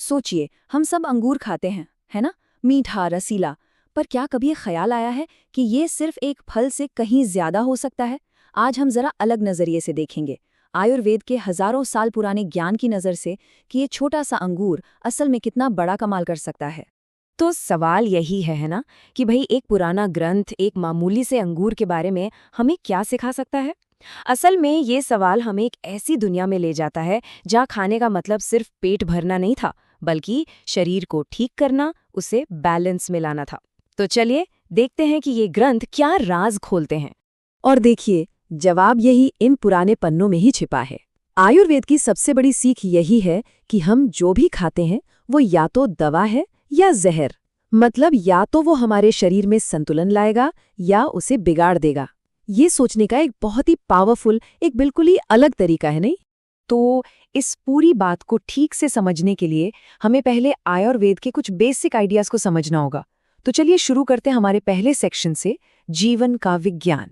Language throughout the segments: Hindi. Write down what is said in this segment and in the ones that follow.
सोचिए, हम सब अंगूर खाते हैं, है ना? मीठा, रसीला। पर क्या कभी ये ख्याल आया है कि ये सिर्फ एक फल से कहीं ज्यादा हो सकता है? आज हम जरा अलग नजरिए से देखेंगे, आयुर्वेद के हजारों साल पुराने ज्ञान की नजर से, कि ये छोटा सा अंगूर असल में कितना बड़ा कमाल कर सकता है। तो सवाल यही है ना, कि भाई एक पुराना ग्रंथ एक मामूली से अंगूर के बारे में हमें क्या सिखा सकता है। असल में ये सवाल हमें एक ऐसी दुनिया में ले जाता है जहाँ खाने का मतलब सिर्फ पेट भरना नहीं था, बल्कि शरीर को ठीक करना, उसे बैलेंस में लाना था। तो चलिए देखते हैं कि ये ग्रंथ क्या राज खोलते हैं। और देखिए, जवाब यही इन पुराने पन्नों में ही छिपा है। आयुर्वेद की सबसे बड़ी सीख यही है कि हम जो भी खाते हैं वो या तो दवा है या जहर। मतलब या तो वो हमारे शरीर में संतुलन लाएगा या उसे बिगाड़ देगा। ये सोचने का एक बहुत ही पावरफुल, एक बिल्कुल ही अलग तरीका है, नहीं? तो इस पूरी बात को ठीक से समझने के लिए हमें पहले आयुर्वेद के कुछ बेसिक आइडियाज को समझना होगा। तो चलिए शुरू करते हैं हमारे पहले सेक्शन से, जीवन का विज्ञान।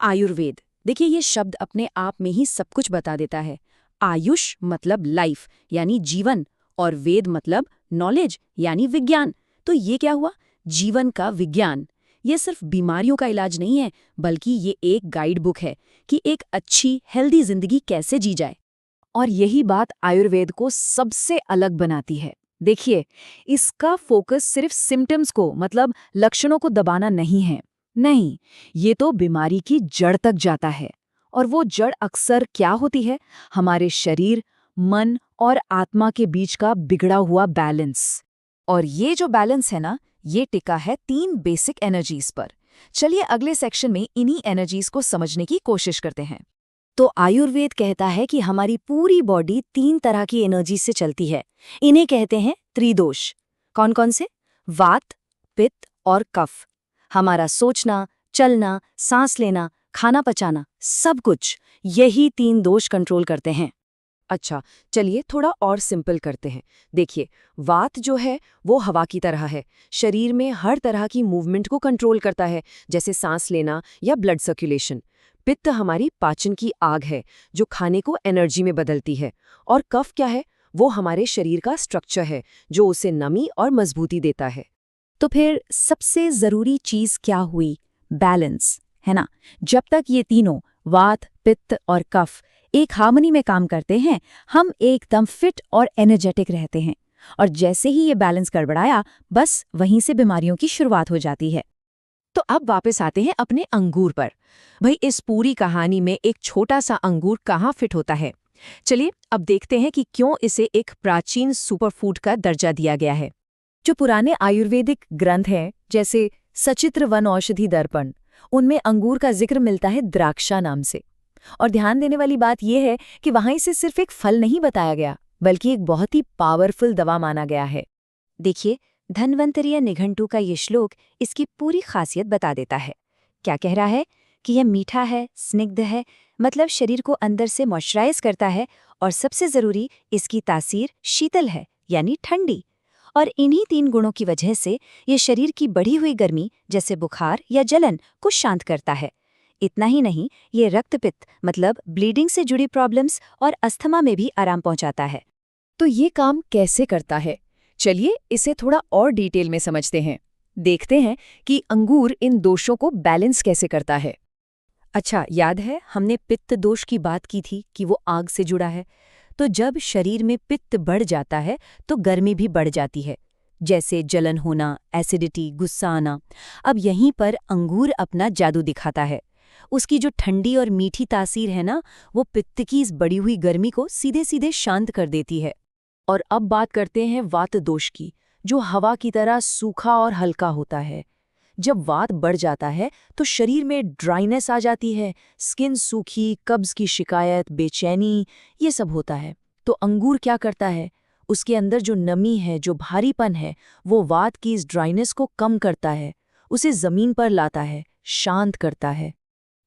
आयुर्वेद, देखिए ये शब्द अपने आप में ही सब कुछ बता देता है। आयुष मतलब लाइफ यानी जीवन, और वेद मतलब नॉलेज यानी विज्ञान। तो ये क्या हुआ? जीवन का विज्ञान। ये सिर्फ बीमारियों का इलाज नहीं है, बल्कि ये एक गाइड बुक है कि एक अच्छी हेल्दी जिंदगी कैसे जी जाए। और यही बात आयुर्वेद को सबसे अलग बनाती है। देखिए, इसका फोकस सिर्फ सिम्टम्स को, मतलब लक्षणों को दबाना नहीं है। नहीं, ये तो बीमारी की जड़ तक जाता है। और वो जड़ अक्सर क्या होती है? हमारे शरीर, मन और आत्मा के बीच का बिगड़ा हुआ बैलेंस। और ये जो बैलेंस है ना, ये टिका है 3 बेसिक एनर्जीज पर। चलिए अगले सेक्शन में इन्हीं एनर्जीज को समझने की कोशिश करते हैं। तो आयुर्वेद कहता है कि हमारी पूरी बॉडी 3 तरह की एनर्जी से चलती है। इन्हें कहते हैं त्रिदोष। कौन कौन से? वात, पित्त और कफ। हमारा सोचना, चलना, सांस लेना, खाना पचाना, सब कुछ यही 3 दोष कंट्रोल करते हैं। अच्छा, चलिए थोड़ा और सिंपल करते हैं। देखिए, वात जो है वो हवा की तरह है, शरीर में हर तरह की मूवमेंट को कंट्रोल करता है, जैसे सांस लेना या ब्लड सर्कुलेशन। पित्त हमारी पाचन की आग है, जो खाने को एनर्जी में बदलती है। और कफ क्या है? वो हमारे शरीर का स्ट्रक्चर है, जो उसे नमी और मजबूती देता है। तो फिर सबसे जरूरी चीज क्या हुई? बैलेंस, है ना? जब तक ये तीनों, वात, पित्त और कफ, एक हार्मनी में काम करते हैं, हम एकदम फिट और एनर्जेटिक रहते हैं। और जैसे ही ये बैलेंस गड़बड़ाया, बस वहीं से बीमारियों की शुरुआत हो जाती है। तो अब वापस आते हैं अपने अंगूर पर। भाई, इस पूरी कहानी में एक छोटा सा अंगूर कहाँ फिट होता है? चलिए अब देखते हैं कि क्यों इसे एक प्राचीन सुपरफूड का दर्जा दिया गया है। जो पुराने आयुर्वेदिक ग्रंथ हैं, जैसे सचित्र वन औषधि दर्पण, उनमें अंगूर का जिक्र मिलता है द्राक्षा नाम से। और ध्यान देने वाली बात यह है कि वहां इसे सिर्फ एक फल नहीं बताया गया, बल्कि एक बहुत ही पावरफुल दवा माना गया है। देखिए, धन्वंतरीय निघंटु का ये श्लोक इसकी पूरी खासियत बता देता है। क्या कह रहा है? कि यह मीठा है, स्निग्ध है, मतलब शरीर को अंदर से मॉइस्चराइज करता है, और सबसे जरूरी, इसकी तासीर शीतल है, यानी ठंडी। और इन्हीं 3 गुणों की वजह से ये शरीर की बढ़ी हुई गर्मी, जैसे बुखार या जलन, को शांत करता है। इतना ही नहीं, ये रक्तपित्त, मतलब ब्लीडिंग से जुड़ी प्रॉब्लम्स और अस्थमा में भी आराम पहुंचाता है। तो ये काम कैसे करता है? चलिए इसे थोड़ा और डिटेल में समझते हैं। देखते हैं कि अंगूर इन दोषों को बैलेंस कैसे करता है। अच्छा, याद है हमने पित्त दोष की बात की थी कि वो आग से जुड़ा है। तो जब शरीर में पित्त बढ़ जाता है तो गर्मी भी बढ़ जाती है, जैसे जलन होना, एसिडिटी, गुस्सा आना। अब यहीं पर अंगूर अपना जादू दिखाता है। उसकी जो ठंडी और मीठी तासीर है ना, वो पित्त की इस बढ़ी हुई गर्मी को सीधे सीधे शांत कर देती है। और अब बात करते हैं वात दोष की, जो हवा की तरह सूखा और हल्का होता है। जब वात बढ़ जाता है तो शरीर में ड्राइनेस आ जाती है, स्किन सूखी, कब्ज की शिकायत, बेचैनी, ये सब होता है। तो अंगूर क्या करता है? उसके अंदर जो नमी है, जो भारीपन है, वो वात की इस ड्राइनेस को कम करता है, उसे जमीन पर लाता है, शांत करता है।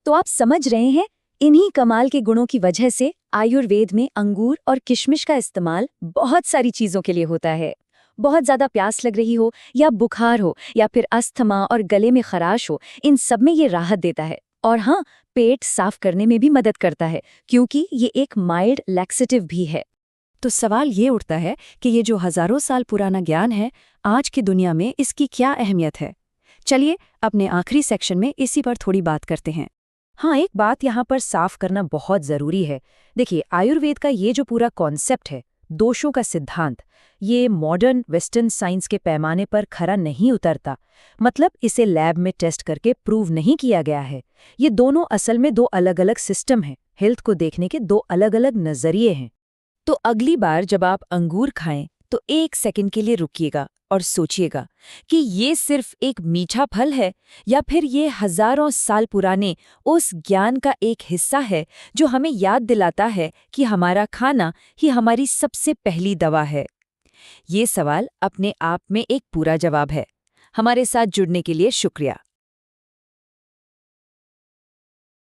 तो आप समझ रहे हैं, इन्हीं कमाल के गुणों की वजह से आयुर्वेद में अंगूर और किशमिश का इस्तेमाल बहुत सारी चीजों के लिए होता है। बहुत ज्यादा प्यास लग रही हो, या बुखार हो, या फिर अस्थमा और गले में खराश हो, इन सब में ये राहत देता है। और हाँ, पेट साफ करने में भी मदद करता है, क्योंकि ये एक माइल्ड लैक्सेटिव भी है। तो सवाल ये उठता है कि ये जो हजारों साल पुराना ज्ञान है, आज की दुनिया में इसकी क्या अहमियत है। चलिए अपने आखिरी सेक्शन में इसी पर थोड़ी बात करते हैं। हाँ, एक बात यहाँ पर साफ करना बहुत ज़रूरी है। देखिए, आयुर्वेद का ये जो पूरा कॉन्सेप्ट है, दोषों का सिद्धांत, ये मॉडर्न वेस्टर्न साइंस के पैमाने पर खरा नहीं उतरता। मतलब इसे लैब में टेस्ट करके प्रूव नहीं किया गया है। ये दोनों असल में दो अलग-अलग सिस्टम हैं, हेल्थ को देखने के दो अलग-अलग नज़रिए हैं। तो अगली बार जब आप अंगूर खाएं तो 1 सेकंड के लिए रुकिएगा और सोचिएगा कि ये सिर्फ एक मीठा फल है या फिर ये हजारों साल पुराने उस ज्ञान का एक हिस्सा है जो हमें याद दिलाता है कि हमारा खाना ही हमारी सबसे पहली दवा है। ये सवाल अपने आप में एक पूरा जवाब है। हमारे साथ जुड़ने के लिए शुक्रिया।